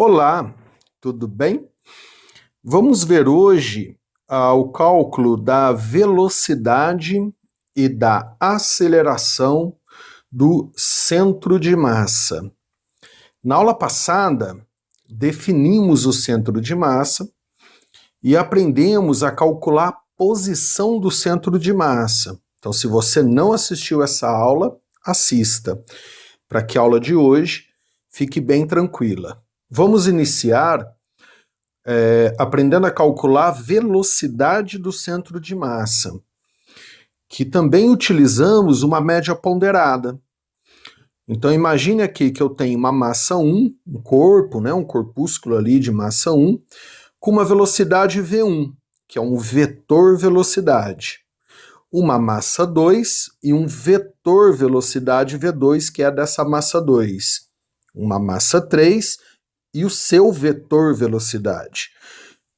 Olá, tudo bem? Vamos ver hoje o cálculo da velocidade e da aceleração do centro de massa. Na aula passada, definimos o centro de massa e aprendemos a calcular a posição do centro de massa. Então, se você não assistiu essa aula, assista, para que a aula de hoje fique bem tranquila. Vamos iniciar aprendendo a calcular a velocidade do centro de massa, que também utilizamos uma média ponderada. Então imagine aqui que eu tenho uma massa 1, um corpo, né, um corpúsculo ali de massa 1, com uma velocidade V1, que é um vetor velocidade. Uma massa 2 e um vetor velocidade V2, que é dessa massa 2. Uma massa 3 e o seu vetor velocidade.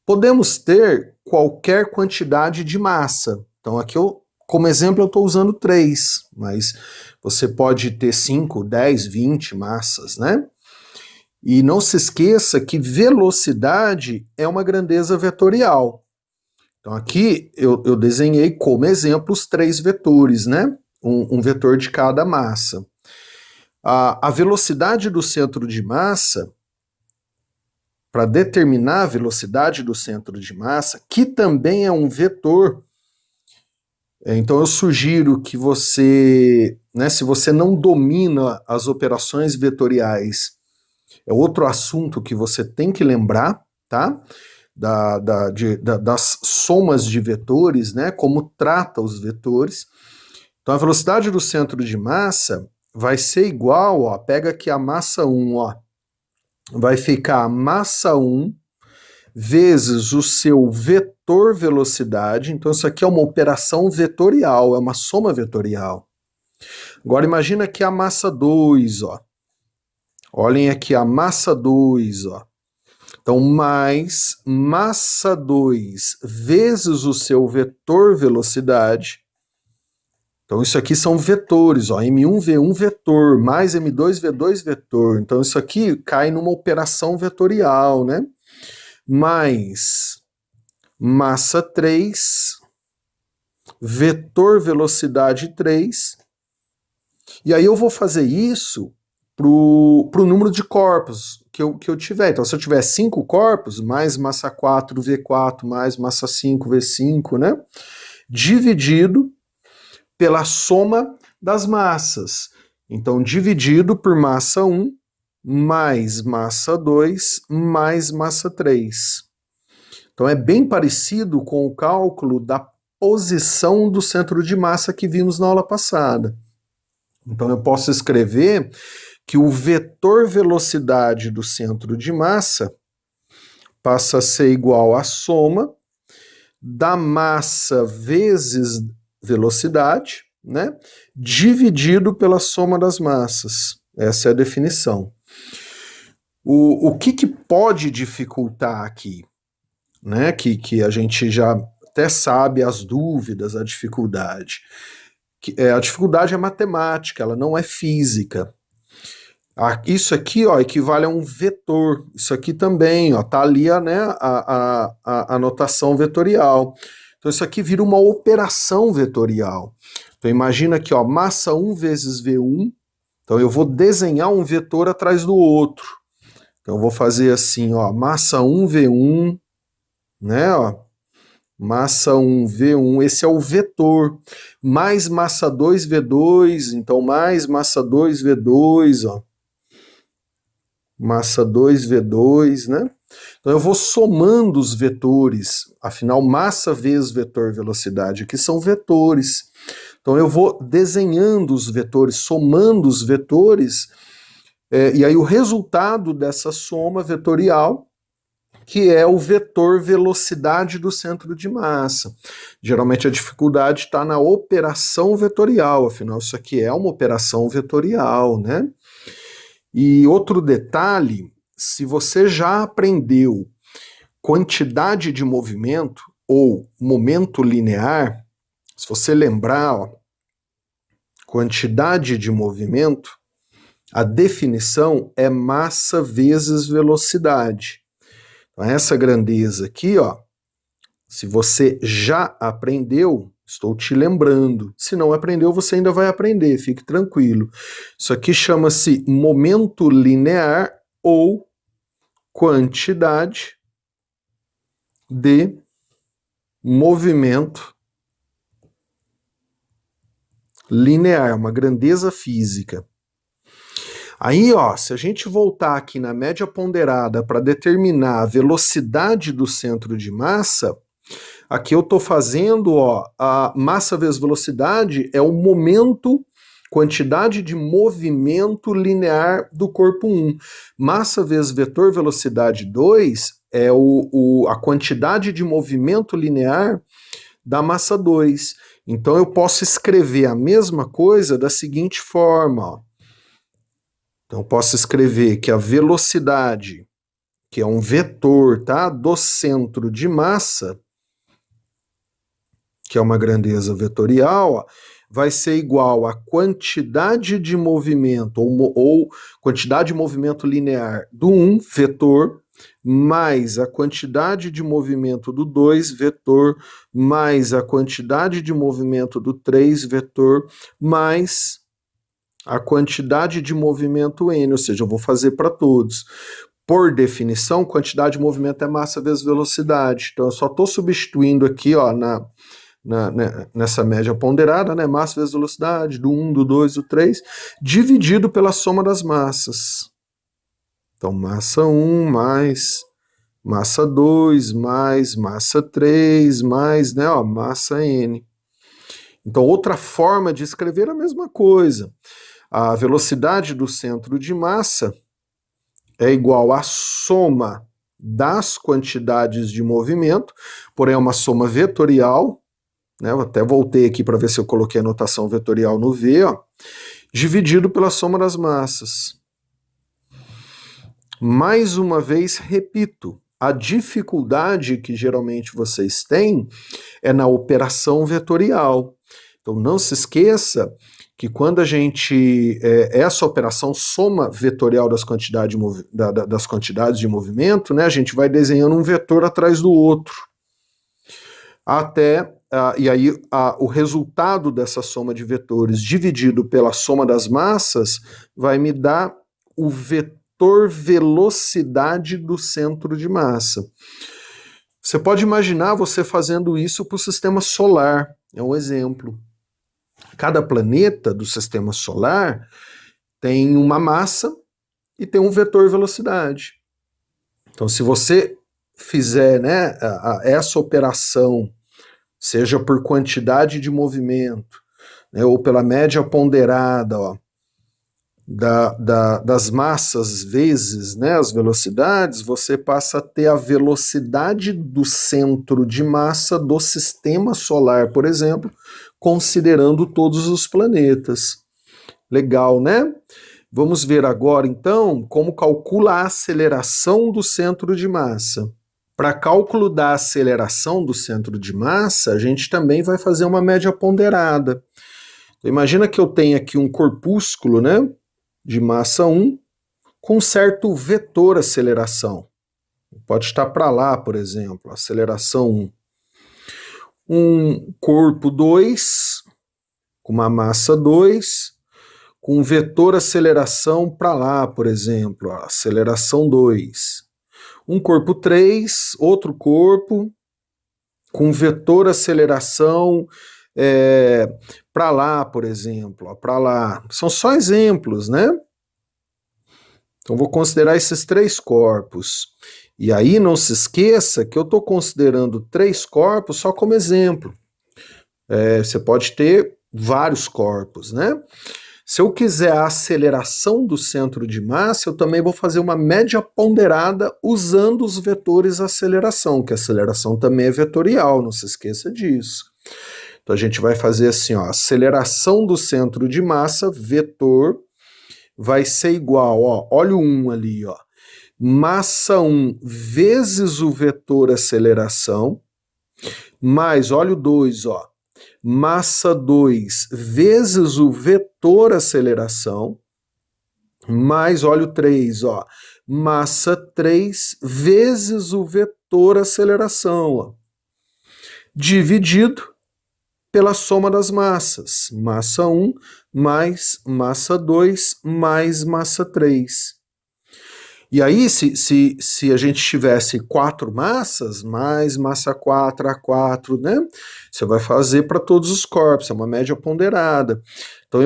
Podemos ter qualquer quantidade de massa. Então aqui como exemplo eu estou usando 3, mas você pode ter 5, 10, 20 massas, né? E não se esqueça que velocidade é uma grandeza vetorial. Então aqui eu desenhei como exemplo os 3 vetores, né? Um vetor de cada massa. A velocidade do centro de massa, para determinar a velocidade do centro de massa, que também é um vetor, então eu sugiro que você, né, se você não domina as operações vetoriais, é outro assunto que você tem que lembrar, tá? Das somas de vetores, né? Como trata os vetores. Então a velocidade do centro de massa vai ser igual, ó, pega aqui a massa 1, ó, vai ficar a massa 1 vezes o seu vetor velocidade. Então isso aqui é uma operação vetorial, é uma soma vetorial. Agora imagina aqui a massa 2, ó. Olhem aqui a massa 2, ó. Então mais massa 2 vezes o seu vetor velocidade. Então isso aqui são vetores, ó, M1, V1 vetor, mais M2, V2 vetor. Então isso aqui cai numa operação vetorial, né? Mais massa 3, vetor velocidade 3. E aí eu vou fazer isso para o número de corpos que eu tiver. Então se eu tiver 5 corpos, mais massa 4, V4, mais massa 5, V5, né? Dividido pela soma das massas. Então, dividido por massa 1, mais massa 2, mais massa 3. Então, é bem parecido com o cálculo da posição do centro de massa que vimos na aula passada. Então, eu posso escrever que o vetor velocidade do centro de massa passa a ser igual à soma da massa vezes velocidade, né, dividido pela soma das massas. Essa é a definição. O que pode dificultar aqui? Né, que a gente já até sabe as dúvidas, a dificuldade. A dificuldade é matemática, ela não é física. Isso aqui, ó, equivale a um vetor. Isso aqui também, ó, tá ali, né, a notação vetorial. Então isso aqui vira uma operação vetorial. Então imagina aqui, ó, massa 1 vezes V1. Então eu vou desenhar um vetor atrás do outro. Então eu vou fazer assim, ó, massa 1 V1, né, ó, massa 1 V1, esse é o vetor, mais massa 2 V2, então mais massa 2 V2, ó, massa 2 V2, né? Então eu vou somando os vetores, afinal massa vezes vetor velocidade aqui são vetores. Então eu vou desenhando os vetores, somando os vetores, e aí o resultado dessa soma vetorial, que é o vetor velocidade do centro de massa. Geralmente a dificuldade está na operação vetorial, afinal isso aqui é uma operação vetorial, né? E outro detalhe, se você já aprendeu quantidade de movimento ou momento linear, se você lembrar, ó, quantidade de movimento A definição é massa vezes velocidade. Então, essa grandeza aqui, ó, se você já aprendeu, estou te lembrando. Se não aprendeu, você ainda vai aprender, fique tranquilo. Isso aqui chama-se momento linear ou quantidade de movimento linear, uma grandeza física. Aí, ó, se a gente voltar aqui na média ponderada para determinar a velocidade do centro de massa, aqui eu estou fazendo, ó, a massa vezes velocidade é o momento, quantidade de movimento linear do corpo 1. Massa vezes vetor velocidade 2 é a quantidade de movimento linear da massa 2. Então eu posso escrever a mesma coisa da seguinte forma, ó. Então eu posso escrever que a velocidade, que é um vetor, tá, do centro de massa, que é uma grandeza vetorial, ó, vai ser igual a quantidade de movimento, ou quantidade de movimento linear do 1, vetor, mais a quantidade de movimento do 2, vetor, mais a quantidade de movimento do 3, vetor, mais a quantidade de movimento N, ou seja, eu vou fazer para todos. Por definição, quantidade de movimento é massa vezes velocidade. Então eu só estou substituindo aqui, ó, nessa média ponderada, né, massa vezes velocidade, do 1, do 2, do 3, dividido pela soma das massas. Então, massa 1 mais massa 2 mais massa 3 mais, né, ó, massa N. Então, outra forma de escrever a mesma coisa. A velocidade do centro de massa é igual à soma das quantidades de movimento, porém é uma soma vetorial, né? Eu até voltei aqui para ver se eu coloquei a notação vetorial no V, ó, dividido pela soma das massas. Mais uma vez, repito, a dificuldade que geralmente vocês têm é na operação vetorial. Então não se esqueça que quando a gente, essa operação soma vetorial das quantidades de movimento, né, a gente vai desenhando um vetor atrás do outro. E aí o resultado dessa soma de vetores dividido pela soma das massas vai me dar o vetor velocidade do centro de massa. Você pode imaginar você fazendo isso para o sistema solar, é um exemplo. Cada planeta do sistema solar tem uma massa e tem um vetor velocidade. Então, se você fizer, né, essa operação, seja por quantidade de movimento, né, ou pela média ponderada, ó, das massas vezes, né, as velocidades, você passa a ter a velocidade do centro de massa do sistema solar, por exemplo, considerando todos os planetas. Legal, né? Vamos ver agora, então, como calcula a aceleração do centro de massa. Para cálculo da aceleração do centro de massa, a gente também vai fazer uma média ponderada. Então, imagina que eu tenho aqui um corpúsculo, né, de massa 1, com certo vetor aceleração. Pode estar para lá, por exemplo, aceleração 1. Um corpo 2, com uma massa 2, com um vetor aceleração para lá, por exemplo, aceleração 2. Um corpo 3, outro corpo, com vetor aceleração para lá, por exemplo, para lá. São só exemplos, né? Então vou considerar esses 3 corpos. E aí não se esqueça que eu estou considerando 3 corpos só como exemplo. Você pode ter vários corpos, né? Se eu quiser a aceleração do centro de massa, eu também vou fazer uma média ponderada usando os vetores aceleração, que a aceleração também é vetorial, não se esqueça disso. Então a gente vai fazer assim, ó, aceleração do centro de massa, vetor, vai ser igual, ó, olha o 1 ali, ó, massa 1 vezes o vetor aceleração, mais, olha o 2, ó, massa 2 vezes o vetor aceleração, mais, olha o 3, ó, massa 3 vezes o vetor aceleração, ó, dividido pela soma das massas. Massa 1 mais massa 2 mais massa 3. E aí, se a gente tivesse 4 massas, mais massa 4, A4, né? Você vai fazer para todos os corpos, é uma média ponderada. Então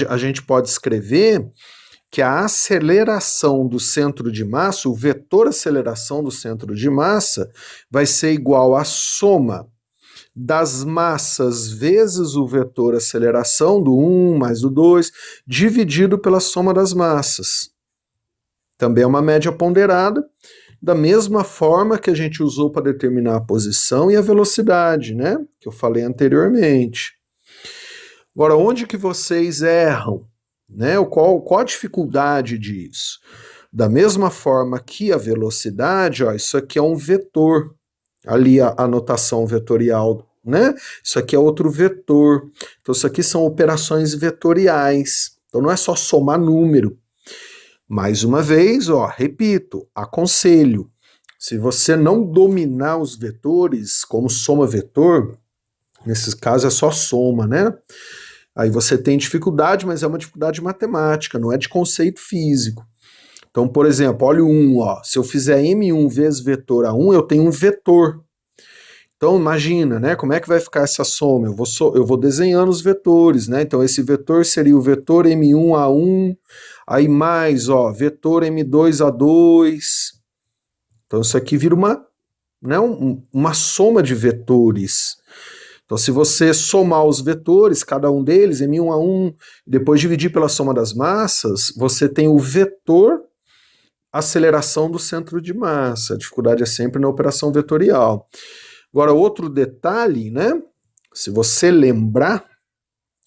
a gente pode escrever que a aceleração do centro de massa, o vetor aceleração do centro de massa, vai ser igual à soma das massas vezes o vetor aceleração do 1 mais do 2, dividido pela soma das massas. Também é uma média ponderada, da mesma forma que a gente usou para determinar a posição e a velocidade, né? Que eu falei anteriormente. Agora, onde que vocês erram? Né? Qual a dificuldade disso? Da mesma forma que a velocidade, ó, isso aqui é um vetor. Ali a notação vetorial, né? Isso aqui é outro vetor. Então, isso aqui são operações vetoriais. Então, não é só somar número. Mais uma vez, ó, repito, aconselho, se você não dominar os vetores, como soma vetor, nesses casos é só soma, né? Aí você tem dificuldade, mas é uma dificuldade matemática, não é de conceito físico. Então, por exemplo, olha o 1, ó, se eu fizer M1 vezes vetor A1, eu tenho um vetor. Então, imagina, né, como é que vai ficar essa soma? Eu vou desenhando os vetores, né? Então, esse vetor seria o vetor M1A1, aí mais, ó, vetor M2A2. Então, isso aqui vira uma soma de vetores. Então, se você somar os vetores, cada um deles, M1A1, depois dividir pela soma das massas, você tem o vetor aceleração do centro de massa. A dificuldade é sempre na operação vetorial. Agora, outro detalhe, né? Se você lembrar,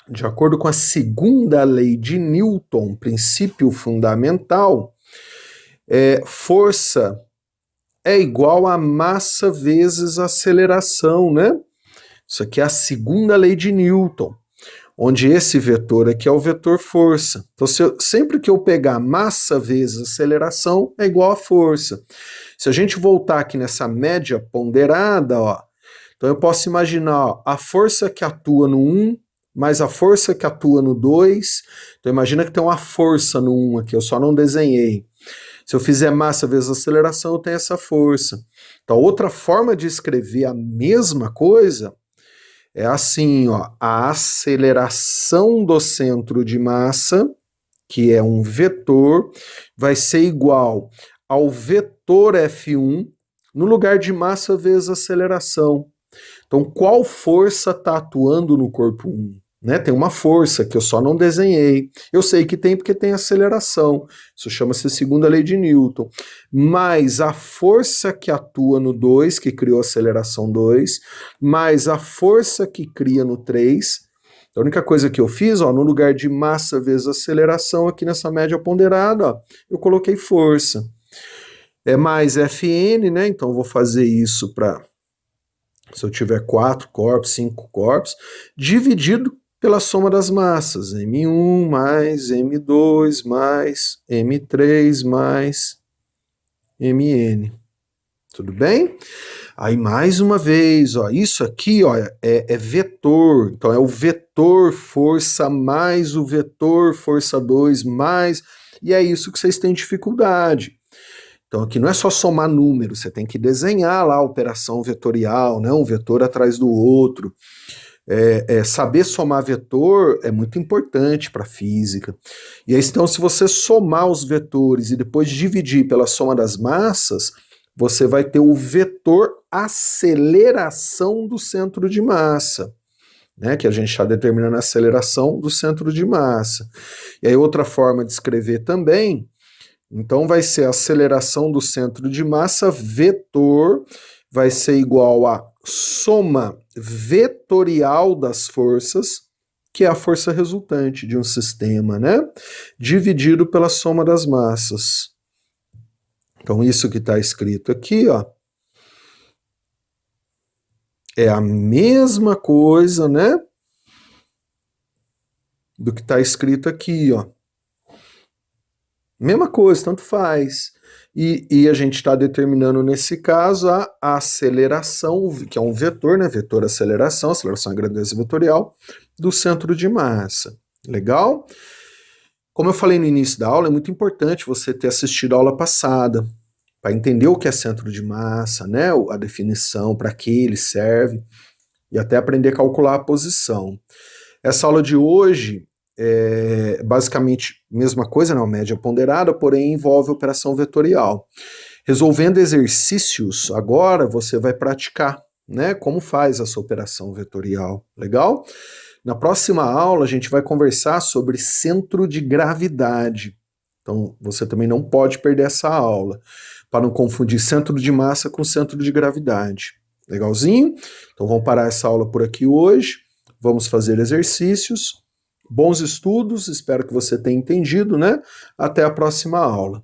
de acordo com a segunda lei de Newton, princípio fundamental, força é igual a massa vezes aceleração, né? Isso aqui é a segunda lei de Newton, onde esse vetor aqui é o vetor força. Então, sempre que eu pegar massa vezes aceleração, é igual a força. Se a gente voltar aqui nessa média ponderada, ó, então eu posso imaginar, ó, a força que atua no 1 mais a força que atua no 2. Então imagina que tem uma força no 1 aqui, eu só não desenhei. Se eu fizer massa vezes aceleração, eu tenho essa força. Então outra forma de escrever a mesma coisa é assim, ó, a aceleração do centro de massa, que é um vetor, vai ser igual ao vetor F1 no lugar de massa vezes aceleração. Então, qual força está atuando no corpo 1? Né? Tem uma força que eu só não desenhei. Eu sei que tem porque tem aceleração. Isso chama-se segunda lei de Newton. Mais a força que atua no 2, que criou a aceleração 2, mais a força que cria no 3. A única coisa que eu fiz, ó, no lugar de massa vezes aceleração, aqui nessa média ponderada, ó, eu coloquei força. É mais Fn, né? Então eu vou fazer isso para, se eu tiver 4 corpos, 5 corpos, dividido pela soma das massas, M1 mais M2 mais M3 mais Mn. Tudo bem? Aí mais uma vez, ó, isso aqui, ó, é vetor, então é o vetor força mais o vetor força 2 mais, e é isso que vocês têm dificuldade. Então aqui não é só somar números, você tem que desenhar lá a operação vetorial, né, um vetor atrás do outro. Saber somar vetor é muito importante para a física. E aí, então, se você somar os vetores e depois dividir pela soma das massas, você vai ter o vetor aceleração do centro de massa, né, que a gente está determinando a aceleração do centro de massa. E aí outra forma de escrever também, então vai ser a aceleração do centro de massa vetor, vai ser igual a soma vetorial das forças, que é a força resultante de um sistema, né? Dividido pela soma das massas. Então isso que está escrito aqui, ó, é a mesma coisa, né? Do que está escrito aqui, ó. Mesma coisa, tanto faz. E a gente está determinando, nesse caso, a aceleração, que é um vetor, né? Vetor aceleração, aceleração é grandeza vetorial, do centro de massa. Legal? Como eu falei no início da aula, é muito importante você ter assistido a aula passada, para entender o que é centro de massa, né? A definição, para que ele serve, e até aprender a calcular a posição. Essa aula de hoje é basicamente a mesma coisa, né? Uma média ponderada, porém envolve operação vetorial. Resolvendo exercícios, agora você vai praticar, né? Como faz essa operação vetorial. Legal? Na próxima aula, a gente vai conversar sobre centro de gravidade. Então, você também não pode perder essa aula, para não confundir centro de massa com centro de gravidade. Legalzinho? Então, vamos parar essa aula por aqui hoje. Vamos fazer exercícios. Bons estudos, espero que você tenha entendido, né? Até a próxima aula.